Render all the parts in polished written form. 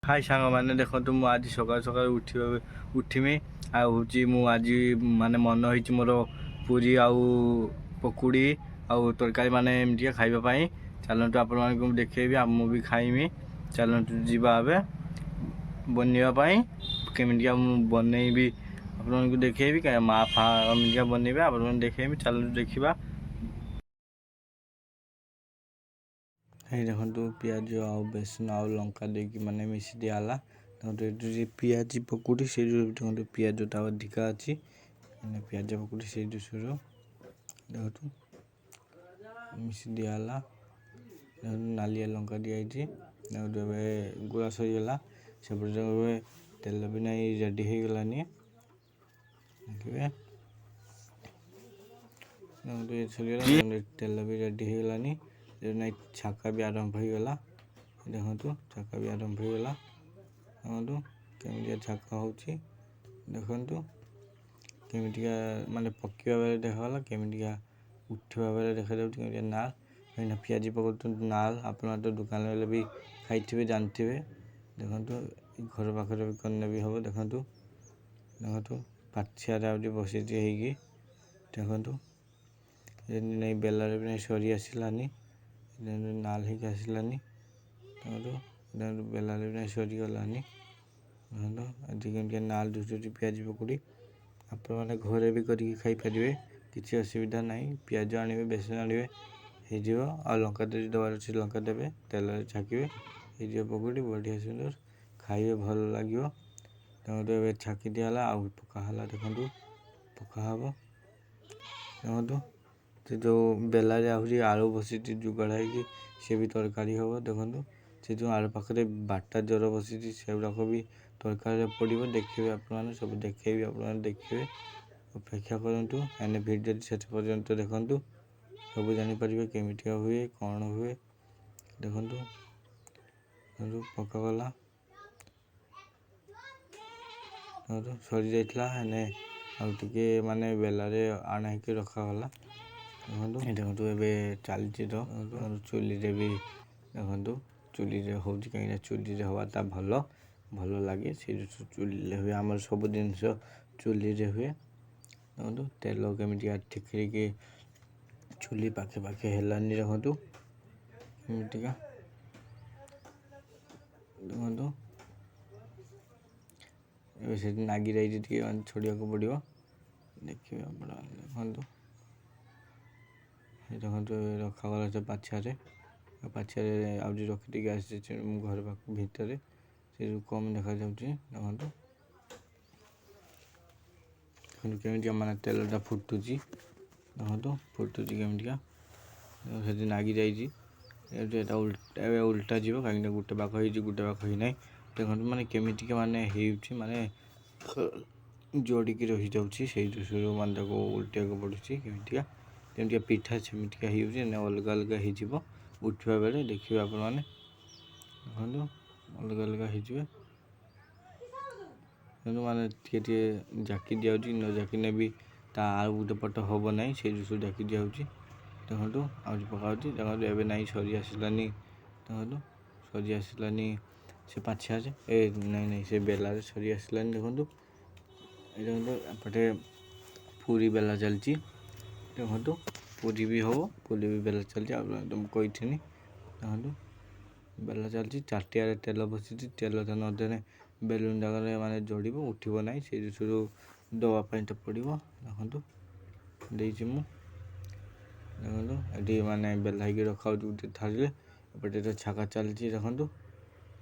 हाय सांग मैंने देखो मु आज सकाल सकाल उठिमी आज माने मन होइछि मोर पूरी आउ पकुड़ी आउ तरकारी माने एमतिया खाइबा चलतु आपण मानक देखेबी मु भी खाइमी चलतु जीवा ए बनवाई केमिटिया बनईबी आपको देखेबी क्या माँ फा एमतिया बनइबे आप देखेबी चलतु देखा ये देखो पियाज आउ बेसन आउ लंका देकी माने मिसी दियाला देखो पियाज पकुड़ी से देखो पियाजटा अधिका अच्छी पियाज पकुड़ी से देखो मिसी दियाला नालिया लंका दिखाई देखो गुड़ा सरीगला से तेल भी नहीं रेडी हो गलानी देखिए तेल भी रेडी हो गलानी नहीं छाका भी आरंभ हो गला देखो छाका भी आरंभ हो गला देखो केमिटिया छाका होची देखो केमिटिया माने पकिया बेले देखला केमिटिया उठवा बेले देखा जाउछ केमिटिया नाल कहीं पियाजी पकड़ नाल आप तो दुकान वाले भी खाई जानते देखो घर पाखे भी करने भी हम देखो देखो पाछिया बसी देखो नहीं बेलार भी नहीं सरी आसलानी नाल हो आसलानी देखो बेलार भी नहीं सरी गलानी देखो नाल दुसुची पियाज पकुड़ी आप घरे भी करके खाई पारे किसी असुविधा नहीं पियाज आने बेसन आने हो लंका देवार अच्छे लंका देवे तेल छाकिए हो पकुड़ी बढ़िया सुंदर खाइए भल लगे देखो छाकी दिगला आउ पकाला देखो पकाब देखो जो बेलारे आहरी आलू बसी जुगाड़ है सी भी तरकारी हम देखो से जो आलू पाखे बाटा जर बसी से गुड़ाक भी तरकारी पड़ो देखिए आप सब देखे आप देखिए अपेक्षा करूँ एने भिडियो शेष पर्यंत देखूँ सब जापर केमिटिया हुए कौन हुए देखो पकागला सरी जाइए एने आउे माने बेलारे आना ही रखागला देखो ए चलती चूली भी देखो चूली हो कहीं चूली हवाटा भल भल लगे से चूली हुए आम सब जिनस चूली हुए देखो तेल केमिटिया ठिकरिकी चूली पाखे पाखे हेलानी देखो केमिटिका देखो से नागी रही छोड़िया पड़ो देखिए देखो देखो रखागला से पाछिया आज रखी आस घर पाक भितर से कम देखा देखो केमिटिया माने तेलटा फुटुची देखो फुटुची केमिटिया से नागी जाइए उल्टा जीव कहीं गोटे पाख गोटे पाख ही ना देखो माने केमिटिका माने माने जोड़िकी रही जाऊँगी से माने उल्टा पड़ू केमिटिका केमिटिया पिठा सेमिटिका अलग अलग हो उठवा बेले देखिए आप देखो अलग अलग हो माने जाकी दिया न जाकिने भी ता आउ गोटे पट हम ना से जाकी दिया देखो आज पका देखो ए ना सरी आसलानी देखो सरी आसलानी से पाछिया नहीं नहीं से बेलार सरी आसलानी देखो देखो एपटे पूरी बेला चलती देखो पूरी भी हम पूरी भी बेला चलती तुम कही देखो बेला चलती चाटिया तेल बसी तेल तो नदेने बेलुन जगह माने जोड़ उठब ना से दवापाई तो पड़ो देखो देखो ये माने बेला ही रखा गोटे थाली एपटे छाका चलती देखो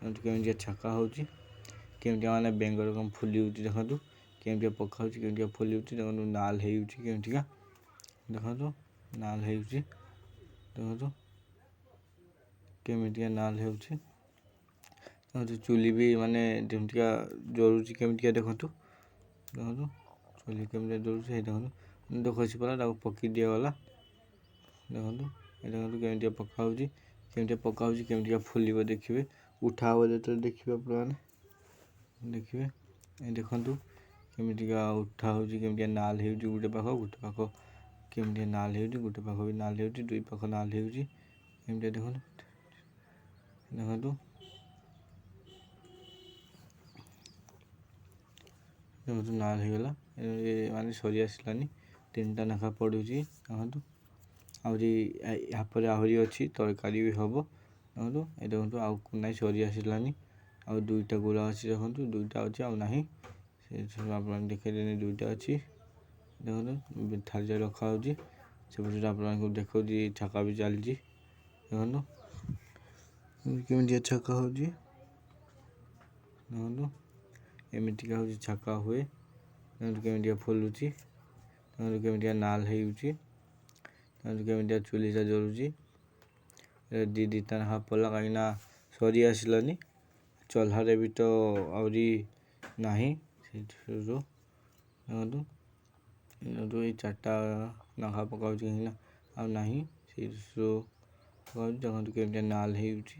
केमिटिया छाका होमिटिया माने बेंगर कम फुली देखो केमिटिया पका केमिटिया फुली देखो नाल होमिटिका देखो नाल देखो केमिटिया नाल हो चूली भी माने जमतिका जोड़ुची केमिटिया देखो देखो चूली केमिटिया जोड़ुची देखो खसी पड़ा पकी दिगला देखो देखो केमिटिया पका केमिटिया फुल देखिए उठा जो देखिए आप देखिए देखो केमिटिका उठा केमिटिया नाल हो गोटे पाख केमिटिया नाल हो गोटे पाख भी नाल हो दुई पाख नाल हो देखो देखो ଦେଖନ୍ତୁ ନାଲ ହେଇଗଲା, ମାନେ ସରି ଆସିଲାନି, 3ଟା ଲେଖା ପଡ଼ୁଛି। ଦେଖନ୍ତୁ ଆହୁରି ଏହାପରେ ଆହୁରି ଅଛି, ତରକାରୀ ବି ହେବ। ଦେଖନ୍ତୁ ଏ ଦେଖନ୍ତୁ ଆଉ ନାହିଁ, ସରି ଆସିଲାନି। ଆଉ 2ଟା ଗୁଳା ଅଛି, ଦେଖନ୍ତୁ 2ଟା ଅଛି, ଆଉ ନାହିଁ। ସେ ଆପଣ ଦେଖେଇଦେନି 2ଟା ଅଛି। ଦେଖନ୍ତୁ ଥାଳିରେ ରଖାହେଉଛି। ସେପଟେ ଆପଣଙ୍କୁ ଦେଖାଉଛି ଛକା ବି ଚାଲିଛି। ଦେଖନ୍ତୁ କେମିତିଆ ଛକା ହେଉଛି। ଦେଖନ୍ତୁ ଏମିତିକା ହେଉଛି ଛକା ହୁଏ। ଦେଖନ୍ତୁ କେମିତିଆ ଫୁଲୁଛି। ଦେଖନ୍ତୁ କେମିତିଆ ନାଲ ହେଉଛି। ଦେଖନ୍ତୁ କେମିତିଆ ଚୁଲିଟା ଜଳୁଛି। 2ଟା ଲେଖା ପଡ଼ିଲା, କାହିଁକିନା ସରି ଆସିଲାନି। ଚହ୍ଲାରେ ବି ତ ଆହୁରି ନାହିଁ। ସେଇଥିରୁ ଦେଖନ୍ତୁ ଏଇ 4ଟା ଲେଖା ପକାଉଛି, କାହିଁକିନା ଆଉ ନାହିଁ। ସେଇଥିରୁ ପକାଉଛି। ଦେଖନ୍ତୁ କେମିତିଆ ନାଲ ହେଉଛି।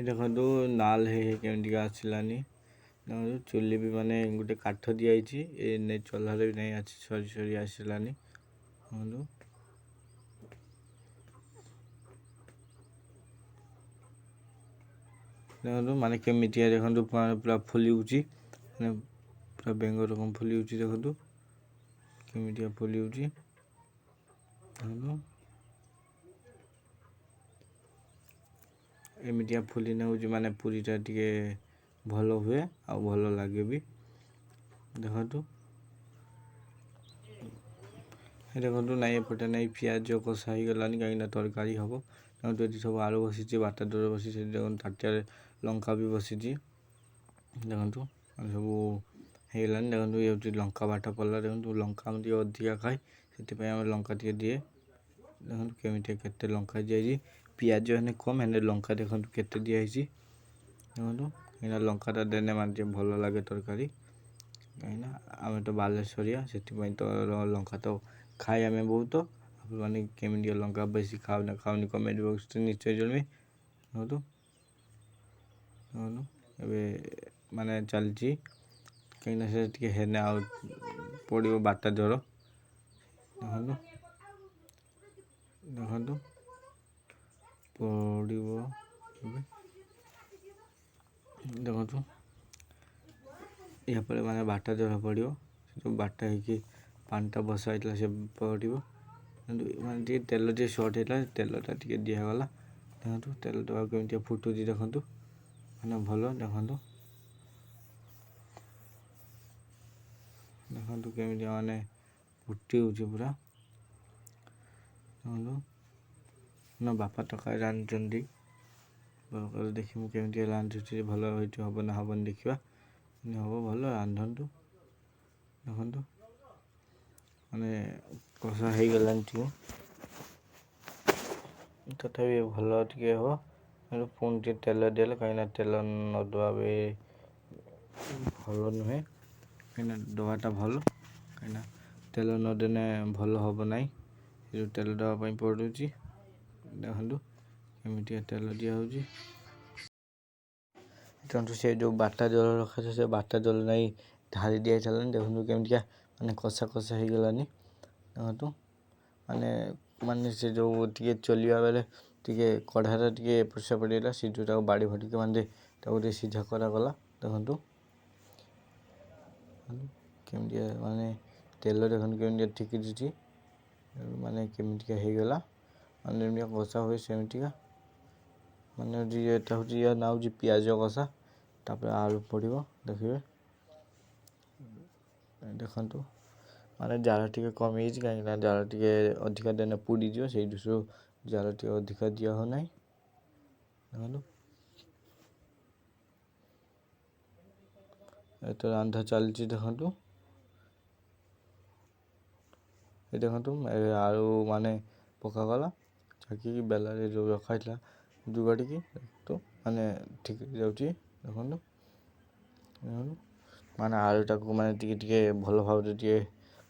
ଦେଖନ୍ତୁ ନାଲ ହେଇ କେମିତିକା ଆସିଲାନି। ଦେଖନ୍ତୁ ଚୁଲି ବି ମାନେ ଗୋଟେ କାଠ ଦିଆହେଇଛି, ଚହ୍ଲାରେ ବି ନାହିଁ, ସରି ସରି ଆସିଲାନି। ଦେଖନ୍ତୁ ମାନେ କେମିତିଆ, ଦେଖନ୍ତୁ ପୁରା ଫୁଲିଉଛି, ମାନେ ପୁରା ବେଙ୍ଗ ରକମ ଫୁଲିଉଛି। ଦେଖନ୍ତୁ କେମିତିଆ ଫୁଲିଉଛି। ଦେଖନ୍ତୁ ଏମିତିଆ ଫୁଲି ନେଉଛି, ମାନେ ପୁରୀଟା ଟିକେ ଭଲ ହୁଏ, ଆଉ ଭଲ ଲାଗେ ବି। ଦେଖନ୍ତୁ ଦେଖନ୍ତୁ ନାଇଁ, ଏପଟେ ନାଇଁ, ପିଆଜ କଷା ହେଇଗଲାନି, କାହିଁକିନା ତରକାରୀ ହେବ। ଦେଖନ୍ତୁ ଏଠି ସବୁ ଆଳୁ ବସିଛି, ବାଟା ଦର ବସିଛି। ଦେଖନ୍ତୁ ତାଟିଆରେ ଲଙ୍କା ବି ବସିଛି। ଦେଖନ୍ତୁ ସବୁ ହେଇଗଲାନି। ଦେଖନ୍ତୁ ଇଏ ହେଉଛି ଲଙ୍କା ବାଟା ପଡ଼ିଲା। ଦେଖନ୍ତୁ ଲଙ୍କା ଆମେ ଟିକେ ଅଧିକା ଖାଏ, ସେଥିପାଇଁ ଆମେ ଲଙ୍କା ଟିକେ ଦିଏ। ଦେଖନ୍ତୁ କେମିତିଆ କେତେ ଲଙ୍କା ଦିଆହେଇଛି। ପିଆଜ ହେଲେ କମ୍, ହେଲେ ଲଙ୍କା ଦେଖନ୍ତୁ କେତେ ଦିଆହେଇଛି। ଦେଖନ୍ତୁ କାହିଁକିନା ଲଙ୍କାଟା ଦେଲେ ମାନେ ଟିକେ ଭଲ ଲାଗେ ତରକାରୀ। କାହିଁକିନା ଆମେ ତ ବାଲେଶ୍ୱରିଆ, ସେଥିପାଇଁ ତ ଲଙ୍କା ତ ଖାଏ ଆମେ ବହୁତ। ଆପଣମାନେ କେମିତିଆ ଲଙ୍କା ବେଶୀ ଖାଉନି କମେଣ୍ଟ ବକ୍ସରେ ନିଶ୍ଚୟ ଜଣାଇବେ। ଦେଖନ୍ତୁ ଏବେ ମାନେ ଚାଲିଛି, କାହିଁକିନା ସେ ଟିକେ ହେଲେ ଆଉ ପଡ଼ିବ ବାଟା ଜଳ। ଦେଖନ୍ତୁ ପଡ଼ିବ ଏବେ। ଦେଖନ୍ତୁ ଏହାପରେ ମାନେ ବାଟା ଜଳ ପଡ଼ିବ। ଯେଉଁ ବାଟା ହେଇକି ପାଣିଟା ବସା ହେଇଥିଲା ସେ ପଡ଼ିବ। ମାନେ ଟିକେ ତେଲ ଟିକେ ସର୍ଟ ହେଇଥିଲା, ତେଲଟା ଟିକେ ଦିଆଗଲା। ଦେଖନ୍ତୁ ତେଲଟା କେମିତିଆ ଫୁଟୁଛି। ଦେଖନ୍ତୁ ମାନେ ଭଲ। ଦେଖନ୍ତୁ କେମିତିଆ ମାନେ ଫୁଟି ହେଉଛି ପୁରା। ଦେଖନ୍ତୁ ନା ବାପା ତରକାରୀ ରାନ୍ଧିଛନ୍ତି। ଦେଖିବୁ କେମିତିଆ ରାନ୍ଧୁଛି, ଭଲ ହେଇଛି ହେବ ନା ହେବନି ଦେଖିବା। ହେବ ଭଲ, ରାନ୍ଧନ୍ତୁ। ଦେଖନ୍ତୁ ମାନେ କଷା ହେଇଗଲାଣି ଟିକେ, ତଥାପି ଭଲ ଟିକେ ହେବ। ପୁଣି ଟିକେ ତେଲ ଦିଆହେଲେ, କାହିଁକିନା ତେଲ ନ ଦେବା ବି ଭଲ ନୁହେଁ। କାହିଁକିନା ଦେବାଟା ଭଲ, କାହିଁକିନା ତେଲ ନଦେଲେ ଭଲ ହେବ ନାହିଁ। ଏ ଯେଉଁ ତେଲ ଦେବା ପାଇଁ ପଡ଼ୁଛି। ଦେଖନ୍ତୁ କେମିତିଆ ତେଲ ଦିଆହେଉଛି। ଦେଖନ୍ତୁ ସେ ଯେଉଁ ବାଟା ଜଳ ରଖାଯାଏ, ସେ ବାଟା ଜଳ ନେଇ ଢାଳି ଦିଆହେଇସାରିଲାଣି। ଦେଖନ୍ତୁ କେମିତିକା ମାନେ କଷା କଷା ହେଇଗଲାନି। ଦେଖନ୍ତୁ ମାନେ ସେ ଯେଉଁ ଟିକେ ଚଲିବା ବେଳେ ଟିକେ କଢ଼ାରେ ଟିକେ ଏପଟ ସେପଟ ହେଇଗଲା, ସିଝୁଟାକୁ ବାଡ଼ି ଫାଡ଼ିକି ମାନେ ତାକୁ ଟିକେ ସିଝା କରାଗଲା। ଦେଖନ୍ତୁ କେମିତିଆ ମାନେ ତେଲ ଦେଖନ୍ତୁ କେମିତିଆ ଠିକିଛି, ମାନେ କେମିତିକା ହେଇଗଲା। ମାନେ ଯେମିତିକା କଷା ହୁଏ ସେମିତିକା। ମାନେ ଏଟା ହେଉଛି ନା ହେଉଛି ପିଆଜ କଷା, ତାପରେ ଆଳୁ ପଡ଼ିବ। ଦେଖିବେ ଦେଖନ୍ତୁ ମାନେ ଜାଳ ଟିକେ କମିଯାଇଛି, କାହିଁକିନା ଜାଳ ଟିକେ ଅଧିକା ଦେଲେ ପୋଡ଼ିଯିବ, ସେଇଠୁ ଜାଳ ଟିକେ ଅଧିକା ଦିଆ ହେଉନାହିଁ। ଦେଖନ୍ତୁ ଏତ ରାନ୍ଧା ଚାଲିଛି। ଦେଖନ୍ତୁ ଦେଖନ୍ତୁ ଆଳୁ ମାନେ ପକାଗଲା, ଛାକିକି ବେଲାରେ ଯେଉଁ ରଖା ହେଇଥିଲା ଯୁଗାଡ଼ିକି ମାନେ ଠିକ୍ ଯାଉଛି। ଦେଖନ୍ତୁ ମାନେ ଆଳୁଟାକୁ ମାନେ ଟିକେ ଭଲ ଭାବରେ ଟିକେ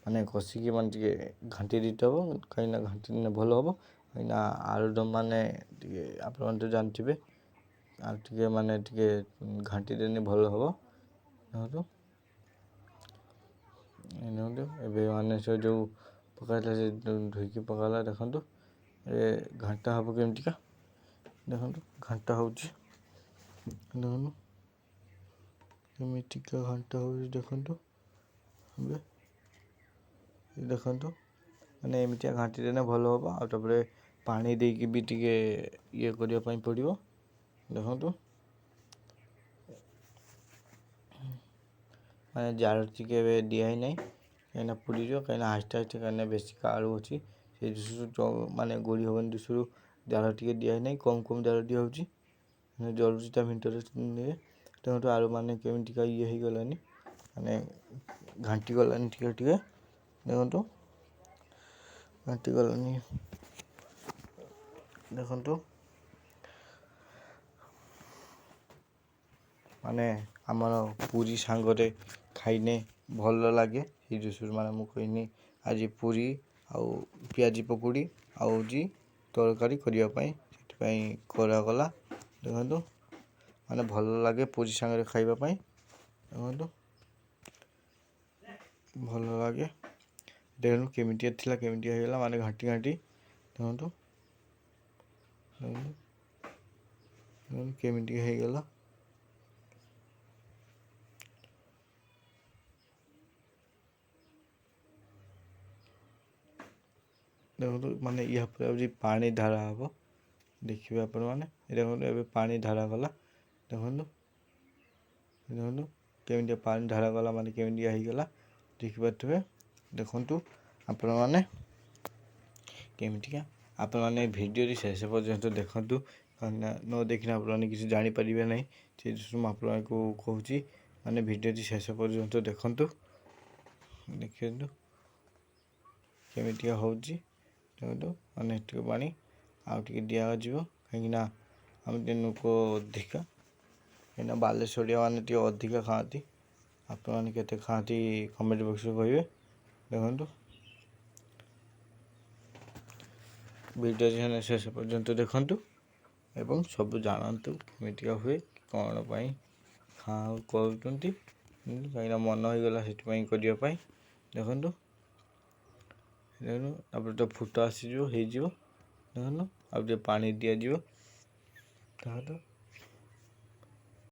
ମାନେ କଷିକି ମାନେ ଟିକେ ଘାଣ୍ଟି ଦେଇଥିବ, କାହିଁକିନା ଘାଣ୍ଟି ଦେଲେ ଭଲ ହେବ। କାହିଁକିନା ଆଳୁଦମ୍ ମାନେ ଟିକେ ଆପଣମାନେ ତ ଜାଣିଥିବେ, ଆଉ ଟିକେ ମାନେ ଟିକେ ଘାଣ୍ଟି ଦେଲେ ଭଲ ହେବ। ଦେଖନ୍ତୁ ଏବେ ମାନେ ସେ ଯେଉଁ ପକାଇଥିଲା, ସେ ଧୋଇକି ପକାଇଲା। ଦେଖନ୍ତୁ ଏ ଘାଣ୍ଟା ହେବ କେମିତିକା। ଦେଖନ୍ତୁ ଘାଣ୍ଟା ହେଉଛି। ଦେଖନ୍ତୁ କେମିତିକା ଘାଣ୍ଟ ହେଉଛି ଦେଖନ୍ତୁ। ଏବେ ଦେଖନ୍ତୁ ମାନେ ଏମିତିଆ ଘାଣ୍ଟି ଦେଲେ ଭଲ ହେବ। ଆଉ ତାପରେ ପାଣି ଦେଇକି ବି ଟିକେ ଇଏ କରିବା ପାଇଁ ପଡ଼ିବ। ଦେଖନ୍ତୁ ମାନେ ଜାଳ ଟିକେ ଏବେ ଦିଆ ହେଇନାହିଁ କାହିଁକିନା ପୋଡ଼ିଯିବ, କାହିଁକିନା ଆସ୍ତେ ଆସ୍ତେ କାହିଁକିନା ବେଶୀ ଆଳୁ ଅଛି ସେଇ ଦୃଶ୍ୟରୁ ମାନେ ଗୋଳି ହେବନି ଦୃଶ୍ୟରୁ ଜାଳ ଟିକେ ଦିଆ ହେଇନାହିଁ, କମ୍ ଜାଳ ଦିଆହେଉଛି ଜଳୁଛି ତା ଭିତରେ ଇଏ। ଦେଖନ୍ତୁ ଆଳୁ ମାନେ କେମିତିକା ଇଏ ହେଇଗଲାନି, ମାନେ ଘାଣ୍ଟି ଗଲାନି ଟିକେ ଟିକେ। ଦେଖନ୍ତୁ ଘାଣ୍ଟି ଗଲାନି, ଦେଖନ୍ତୁ ମାନେ ଆମର ପୁରୀ ସାଙ୍ଗରେ ଖାଇଲେ ଭଲ ଲାଗେ। ସେଇ ଦୃଶ୍ୟରୁ ମାନେ ମୁଁ କହିନି ଆଜି ପୁରୀ ଆଉ ପିଆଜି ପକୁଡ଼ି ଆଉ ହେଉଛି ତରକାରୀ କରିବା ପାଇଁ, ସେଥିପାଇଁ କରାଗଲା। ଦେଖନ୍ତୁ ମାନେ ଭଲ ଲାଗେ ପୁରୀ ସାଙ୍ଗରେ ଖାଇବା ପାଇଁ। ଦେଖନ୍ତୁ ଭଲ ଲାଗେ। ଦେଖନ୍ତୁ କେମିତିଆ ଥିଲା କେମିତିଆ ହେଇଗଲା ମାନେ ଘାଣ୍ଟି ଘାଣ୍ଟି। ଦେଖନ୍ତୁ କେମିତିଆ ହେଇଗଲା। ଦେଖନ୍ତୁ ମାନେ ୟା ପରେ ହେଉଛି ପାଣି ଢାଳା ହେବ, ଦେଖିବେ ଆପଣମାନେ। ଦେଖନ୍ତୁ ଏବେ ପାଣି ଢାଳା ଗଲା। ଦେଖନ୍ତୁ ଦେଖନ୍ତୁ କେମିତିଆ ପାଣି ଢାଳା ଗଲା ମାନେ କେମିତିଆ ହେଇଗଲା ଦେଖିପାରୁଥିବେ। ଦେଖନ୍ତୁ ଆପଣମାନେ କେମିତିକା, ଆପଣମାନେ ଭିଡ଼ିଓଟି ଶେଷ ପର୍ଯ୍ୟନ୍ତ ଦେଖନ୍ତୁ, କାହିଁକିନା ନ ଦେଖିଲେ ଆପଣମାନେ କିଛି ଜାଣିପାରିବେ ନାହିଁ। ସେଇ ଦୃଶ୍ୟ ମୁଁ ଆପଣଙ୍କୁ କହୁଛି, ମାନେ ଭିଡ଼ିଓଟି ଶେଷ ପର୍ଯ୍ୟନ୍ତ ଦେଖନ୍ତୁ। କେମିତିକା ହେଉଛି ଦେଖନ୍ତୁ। ମାନେ ଟିକେ ପାଣି ଆଉ ଟିକେ ଦିଆଯିବ, କାହିଁକିନା ଆମେ ଟିକେ ଲୋକ ଅଧିକା, କାହିଁକିନା ବାଲେଶ୍ୱରିଆ ମାନେ ଟିକେ ଅଧିକା ଖାଆନ୍ତି। ଆପଣମାନେ କେତେ ଖାଆନ୍ତି କମେଣ୍ଟ ବକ୍ସରେ କହିବେ। ଦେଖନ୍ତୁ ଭିଡ଼ିଓଟି ଶେଷ ପର୍ଯ୍ୟନ୍ତ ଦେଖନ୍ତୁ ଏବଂ ସବୁ ଜାଣନ୍ତୁ କେମିତିକା ହୁଏ, କ'ଣ ପାଇଁ କରୁଛନ୍ତି, କାହିଁକିନା ମନ ହେଇଗଲା ସେଥିପାଇଁ କରିବା ପାଇଁ। ଦେଖନ୍ତୁ ତାପରେ ତ ଫୁଟ ଆସିଯିବ ହେଇଯିବ। ଦେଖନ୍ତୁ ଆଉ ଟିକେ ପାଣି ଦିଆଯିବ। ଦେଖନ୍ତୁ